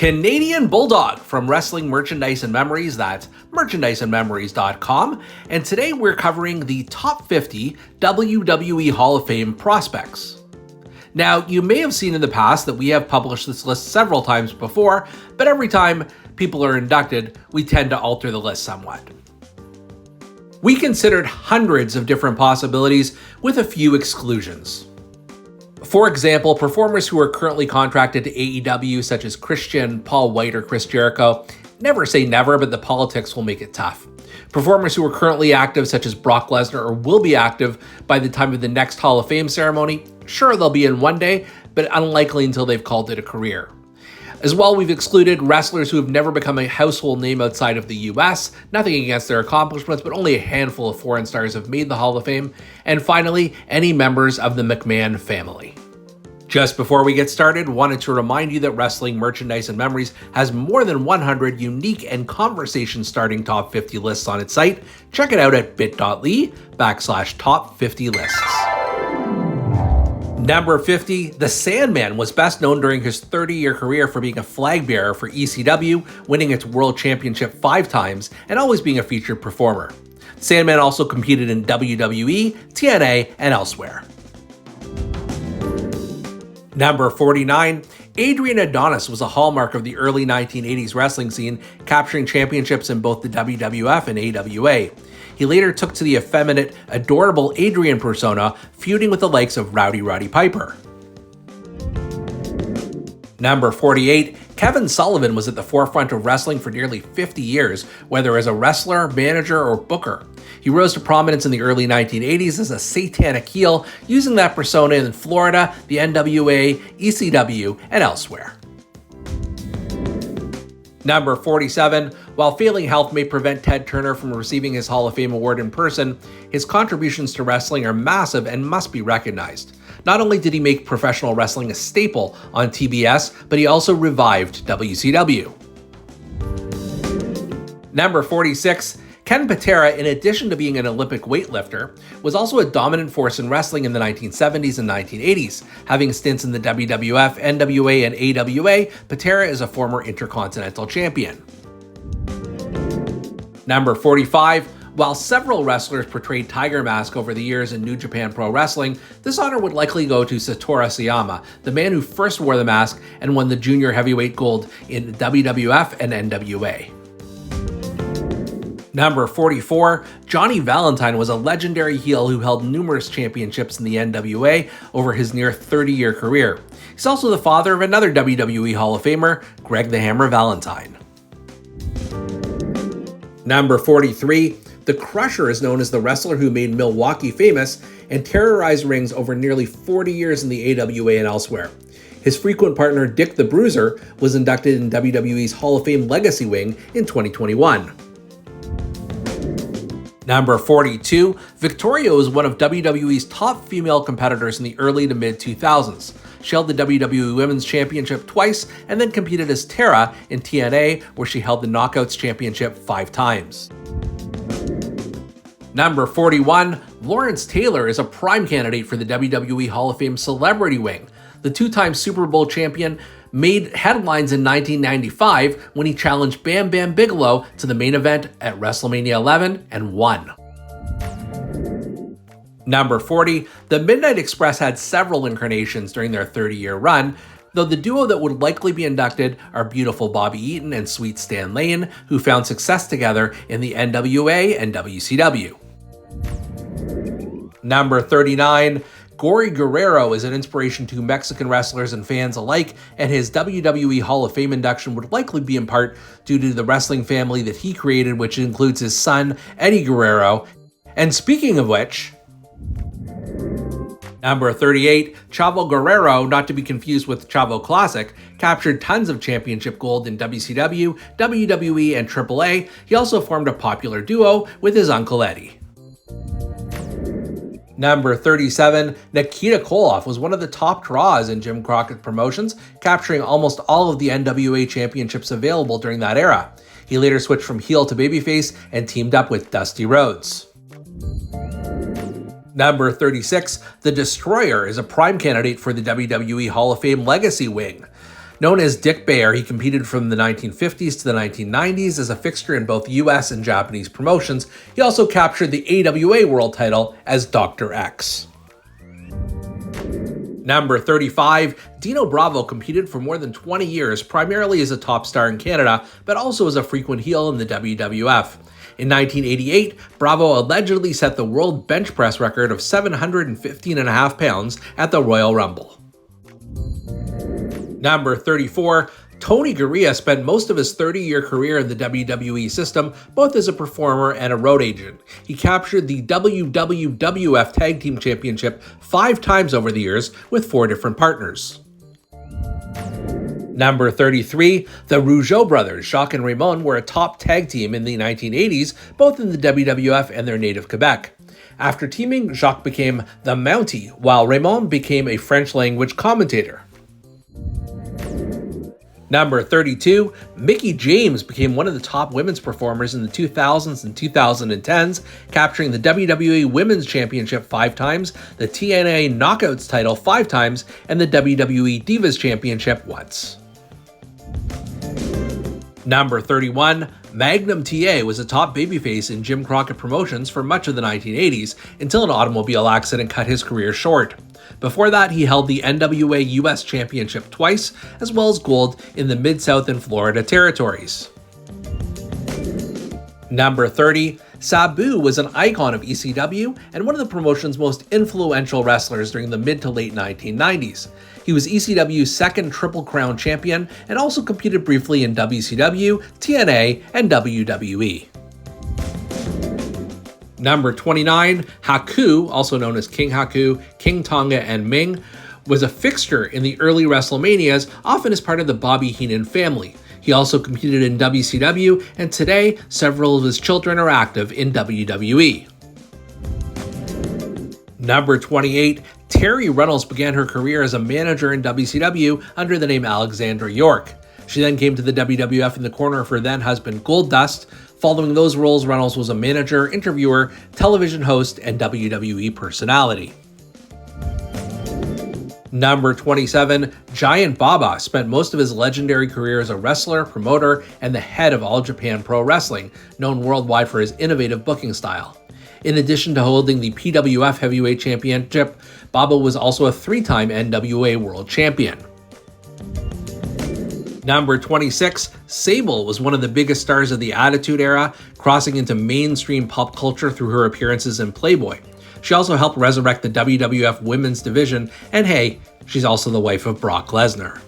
Canadian Bulldog from Wrestling Merchandise and Memories, that's merchandiseandmemories.com, and today we're covering the top 50 WWE Hall of Fame prospects. Now, you may have seen in the past that we have published this list several times before, but every time people are inducted, we tend to alter the list somewhat. We considered hundreds of different possibilities with a few exclusions. For example, performers who are currently contracted to AEW, such as Christian, Paul White, or Chris Jericho, never say never, but the politics will make it tough. Performers who are currently active, such as Brock Lesnar, or will be active by the time of the next Hall of Fame ceremony, sure, they'll be in one day, but unlikely until they've called it a career. As well, we've excluded wrestlers who have never become a household name outside of the US, nothing against their accomplishments, but only a handful of foreign stars have made the Hall of Fame, and finally, any members of the McMahon family. Just before we get started, wanted to remind you that Wrestling Merchandise and Memories has more than 100 unique and conversation-starting top 50 lists on its site. Check it out at bit.ly/top 50 lists. Number 50, The Sandman was best known during his 30-year career for being a flag bearer for ECW, winning its World Championship 5 times, and always being a featured performer. The Sandman also competed in WWE, TNA, and elsewhere. Number 49, Adrian Adonis was a hallmark of the early 1980s wrestling scene, capturing championships in both the WWF and AWA. He later took to the effeminate, adorable Adrian persona, feuding with the likes of Rowdy Roddy Piper. Number 48, Kevin Sullivan was at the forefront of wrestling for nearly 50 years, whether as a wrestler, manager, or booker. He rose to prominence in the early 1980s as a satanic heel, using that persona in Florida, the NWA, ECW, and elsewhere. Number 47, while failing health may prevent Ted Turner from receiving his Hall of Fame award in person, his contributions to wrestling are massive and must be recognized. Not only did he make professional wrestling a staple on TBS, but he also revived WCW. Number 46, Ken Patera, in addition to being an Olympic weightlifter, was also a dominant force in wrestling in the 1970s and 1980s. Having stints in the WWF, NWA, and AWA, Patera is a former Intercontinental Champion. Number 45, while several wrestlers portrayed Tiger Mask over the years in New Japan Pro Wrestling, this honor would likely go to Satoru Sayama, the man who first wore the mask and won the junior heavyweight gold in WWF and NWA. Number 44, Johnny Valentine was a legendary heel who held numerous championships in the NWA over his near 30-year career. He's also the father of another WWE Hall of Famer, Greg the Hammer Valentine. Number 43, The Crusher is known as the wrestler who made Milwaukee famous and terrorized rings over nearly 40 years in the AWA and elsewhere. His frequent partner Dick the Bruiser was inducted in WWE's Hall of Fame Legacy Wing in 2021. Number 42, Victoria was one of WWE's top female competitors in the early to mid-2000s. She held the WWE Women's Championship twice and then competed as Tara in TNA, where she held the Knockouts Championship 5 times. Number 41, Lawrence Taylor is a prime candidate for the WWE Hall of Fame Celebrity Wing. The 2-time Super Bowl champion made headlines in 1995 when he challenged Bam Bam Bigelow to the main event at WrestleMania 11 and won. Number 40, the Midnight Express had several incarnations during their 30-year run, though the duo that would likely be inducted are beautiful Bobby Eaton and sweet Stan Lane, who found success together in the NWA and WCW. Number 39, Gory Guerrero is an inspiration to Mexican wrestlers and fans alike, and his WWE Hall of Fame induction would likely be in part due to the wrestling family that he created, which includes his son, Eddie Guerrero. And speaking of which, number 38, Chavo Guerrero, not to be confused with Chavo Classic, captured tons of championship gold in WCW, WWE, and AAA. He also formed a popular duo with his Uncle Eddie. Number 37, Nikita Koloff was one of the top draws in Jim Crockett Promotions, capturing almost all of the NWA championships available during that era. He later switched from heel to babyface and teamed up with Dusty Rhodes. Number 36, The Destroyer is a prime candidate for the WWE Hall of Fame Legacy Wing. Known as Dick Bear, he competed from the 1950s to the 1990s as a fixture in both US and Japanese promotions. He also captured the AWA World title as Dr. X. Number 35, Dino Bravo competed for more than 20 years, primarily as a top star in Canada, but also as a frequent heel in the WWF. In 1988, Bravo allegedly set the world bench press record of 715.5 pounds at the Royal Rumble. Number 34, Tony Garea spent most of his 30-year career in the WWE system, both as a performer and a road agent. He captured the WWF Tag Team Championship 5 times over the years with 4 different partners. Number 33, the Rougeau brothers, Jacques and Raymond, were a top tag team in the 1980s, both in the WWF and their native Quebec. After teaming, Jacques became the Mountie, while Raymond became a French-language commentator. Number 32, Mickie James became one of the top women's performers in the 2000s and 2010s, capturing the WWE Women's Championship 5 times, the TNA Knockouts title 5 times, and the WWE Divas Championship once. Number 31, Magnum TA was a top babyface in Jim Crockett Promotions for much of the 1980s, until an automobile accident cut his career short. Before that, he held the NWA US Championship twice, as well as gold in the Mid-South and Florida territories. Number 30, Sabu was an icon of ECW and one of the promotion's most influential wrestlers during the mid to late 1990s. He was ECW's second Triple Crown champion and also competed briefly in WCW, TNA, and WWE. Number 29, Haku, also known as King Haku, King Tonga, and Ming, was a fixture in the early WrestleManias, often as part of the Bobby Heenan family. He also competed in WCW, and today, several of his children are active in WWE. Number 28, Terry Reynolds began her career as a manager in WCW under the name Alexandra York. She then came to the WWF in the corner of her then-husband Goldust. Following those roles, Reynolds was a manager, interviewer, television host, and WWE personality. Number 27, Giant Baba spent most of his legendary career as a wrestler, promoter, and the head of All Japan Pro Wrestling, known worldwide for his innovative booking style. In addition to holding the PWF Heavyweight Championship, Baba was also a 3-time NWA World Champion. Number 26, Sable was one of the biggest stars of the Attitude Era, crossing into mainstream pop culture through her appearances in Playboy. She also helped resurrect the WWF women's division, and hey, she's also the wife of Brock Lesnar.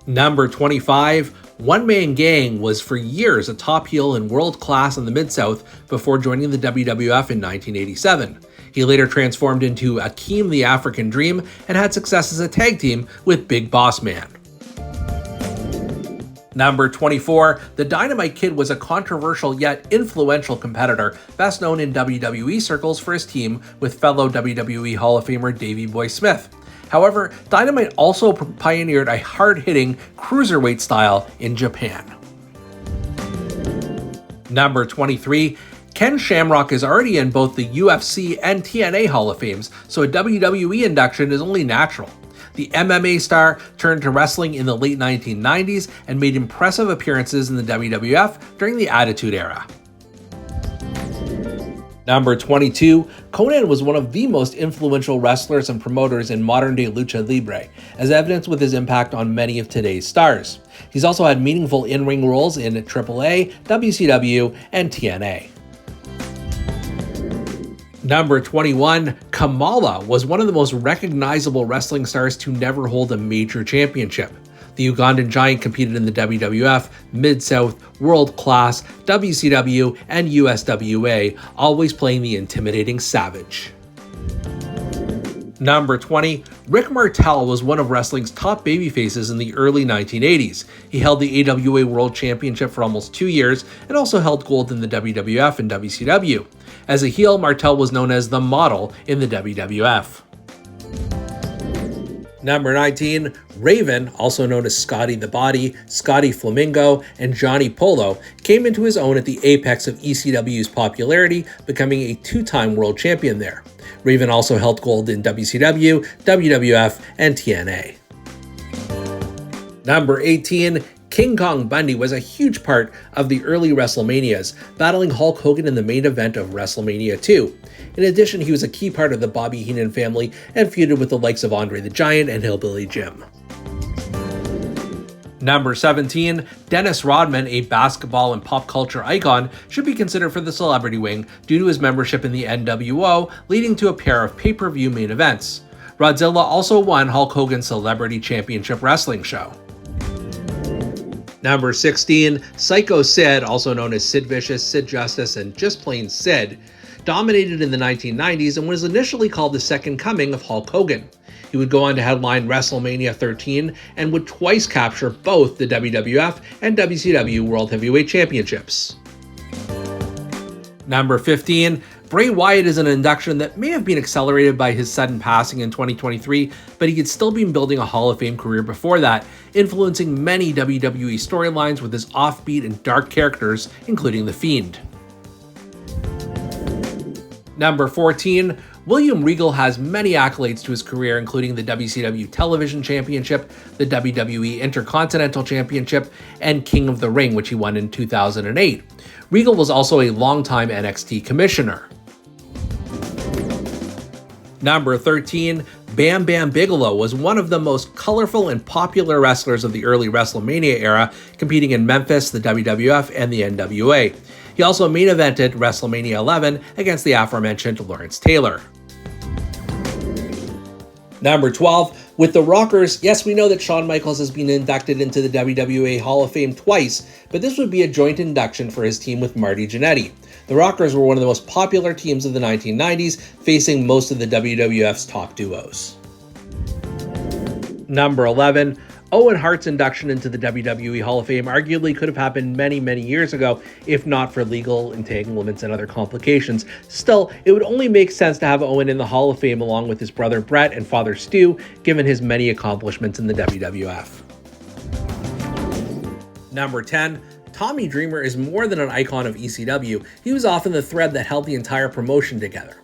Number 25, One Man Gang was for years a top heel and world class in the Mid-South before joining the WWF in 1987. He later transformed into Akeem the African Dream and had success as a tag team with Big Boss Man. Number 24, the Dynamite Kid was a controversial yet influential competitor, best known in WWE circles for his team with fellow WWE Hall of Famer Davey Boy Smith. However, Dynamite also pioneered a hard-hitting cruiserweight style in Japan. Number 23, Ken Shamrock is already in both the UFC and TNA Hall of Fames, so a WWE induction is only natural. The MMA star turned to wrestling in the late 1990s and made impressive appearances in the WWF during the Attitude Era. Number 22, Conan was one of the most influential wrestlers and promoters in modern-day lucha libre, as evidenced with his impact on many of today's stars. He's also had meaningful in-ring roles in AAA, WCW, and TNA. Number 21, Kamala was one of the most recognizable wrestling stars to never hold a major championship. The Ugandan Giant competed in the WWF, Mid-South, World Class, WCW, and USWA, always playing the intimidating Savage. Number 20, Rick Martel was one of wrestling's top babyfaces in the early 1980s. He held the AWA World Championship for almost 2 years and also held gold in the WWF and WCW. As a heel, Martel was known as the Model in the WWF. Number 19, Raven, also known as Scotty the Body, Scotty Flamingo, and Johnny Polo, came into his own at the apex of ECW's popularity, becoming a 2-time world champion there. Raven also held gold in WCW, WWF, and TNA. Number 18, King Kong Bundy was a huge part of the early WrestleManias, battling Hulk Hogan in the main event of WrestleMania 2. In addition, he was a key part of the Bobby Heenan family and feuded with the likes of Andre the Giant and Hillbilly Jim. Number 17, Dennis Rodman, a basketball and pop culture icon, should be considered for the celebrity wing due to his membership in the NWO, leading to a pair of pay-per-view main events. Rodzilla also won Hulk Hogan's Celebrity Championship Wrestling show. Number 16, Psycho Sid, also known as Sid Vicious, Sid Justice, and just plain Sid, dominated in the 1990s and was initially called the second coming of Hulk Hogan. He would go on to headline WrestleMania 13 and would twice capture both the WWF and WCW World Heavyweight Championships. Number 15, Bray Wyatt is an induction that may have been accelerated by his sudden passing in 2023, but he had still been building a Hall of Fame career before that, influencing many WWE storylines with his offbeat and dark characters, including The Fiend. Number 14, William Regal has many accolades to his career, including the WCW Television Championship, the WWE Intercontinental Championship, and King of the Ring, which he won in 2008. Regal was also a longtime NXT commissioner. Number 13, Bam Bam Bigelow was one of the most colorful and popular wrestlers of the early WrestleMania era, competing in Memphis, the WWF, and the NWA. He also main evented WrestleMania 11 against the aforementioned Lawrence Taylor. Number 12, with the Rockers, yes, we know that Shawn Michaels has been inducted into the WWE Hall of Fame twice, but this would be a joint induction for his team with Marty Jannetty. The Rockers were one of the most popular teams of the 1990s, facing most of the WWF's top duos. Number 11, Owen Hart's induction into the WWE Hall of Fame arguably could have happened many, many years ago, if not for legal entanglements and other complications. Still, it would only make sense to have Owen in the Hall of Fame along with his brother Bret and father Stu, given his many accomplishments in the WWF. Number 10, Tommy Dreamer is more than an icon of ECW. He was often the thread that held the entire promotion together.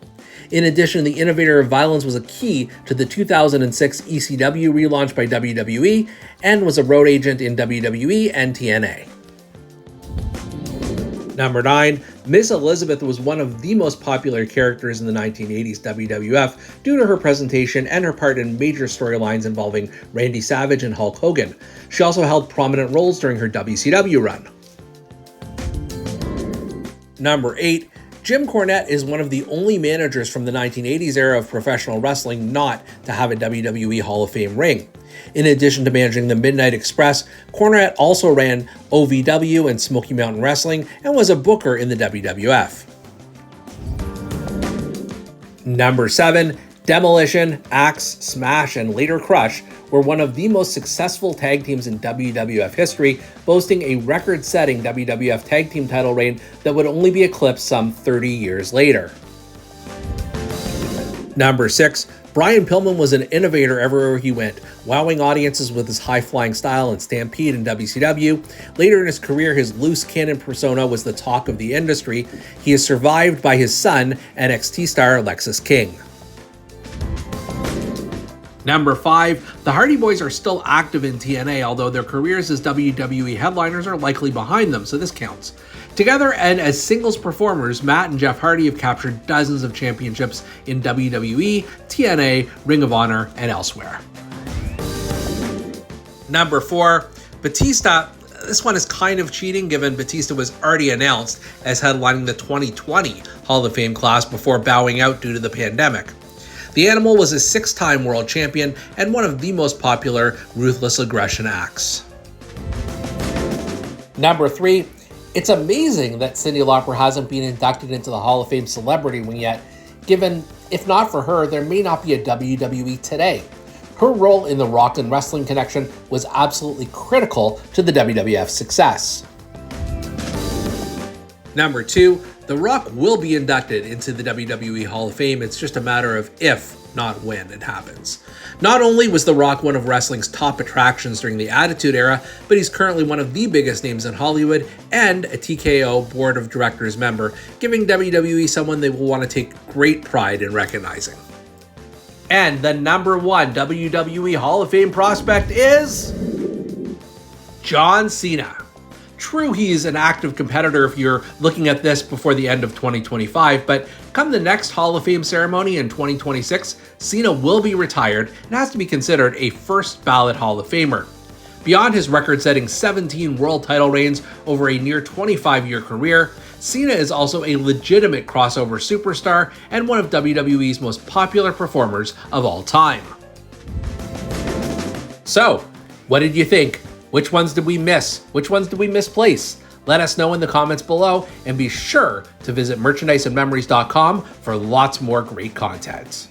In addition, the innovator of violence was a key to the 2006 ECW relaunch by WWE and was a road agent in WWE and TNA. Number 9, Miss Elizabeth was one of the most popular characters in the 1980s WWF due to her presentation and her part in major storylines involving Randy Savage and Hulk Hogan. She also held prominent roles during her WCW run. Number 8, Jim Cornette is one of the only managers from the 1980s era of professional wrestling not to have a WWE Hall of Fame ring. In addition to managing the Midnight Express, Cornette also ran OVW and Smoky Mountain Wrestling and was a booker in the WWF. Number 7, Demolition, Axe, Smash, and later Crush were one of the most successful tag teams in WWF history, boasting a record-setting WWF tag team title reign that would only be eclipsed some 30 years later. Number 6, Brian Pillman was an innovator everywhere he went, wowing audiences with his high-flying style and Stampede in WCW. Later in his career, his loose cannon persona was the talk of the industry. He is survived by his son, NXT star Lexis King. Number 5, the Hardy Boys are still active in TNA, although their careers as WWE headliners are likely behind them, so this counts. Together and as singles performers, Matt and Jeff Hardy have captured dozens of championships in WWE, TNA, Ring of Honor, and elsewhere. Number 4, Batista. This one is kind of cheating given Batista was already announced as headlining the 2020 Hall of Fame class before bowing out due to the pandemic. The Animal was a 6-time world champion and one of the most popular ruthless aggression acts. Number 3, it's amazing that Cyndi Lauper hasn't been inducted into the Hall of Fame celebrity wing yet, given if not for her, there may not be a WWE today. Her role in the Rock and Wrestling Connection was absolutely critical to the WWF's success. Number 2, The Rock will be inducted into the WWE Hall of Fame. It's just a matter of if, not when, it happens. Not only was The Rock one of wrestling's top attractions during the Attitude Era, but he's currently one of the biggest names in Hollywood and a TKO Board of Directors member, giving WWE someone they will want to take great pride in recognizing. And the number 1 WWE Hall of Fame prospect is John Cena. True, he's an active competitor if you're looking at this before the end of 2025, but come the next Hall of Fame ceremony in 2026, Cena will be retired and has to be considered a first ballot Hall of Famer. Beyond his record-setting 17 world title reigns over a near 25-year career, Cena is also a legitimate crossover superstar and one of WWE's most popular performers of all time. So, what did you think? Which ones did we miss? Which ones did we misplace? Let us know in the comments below, and be sure to visit merchandiseandmemories.com for lots more great content.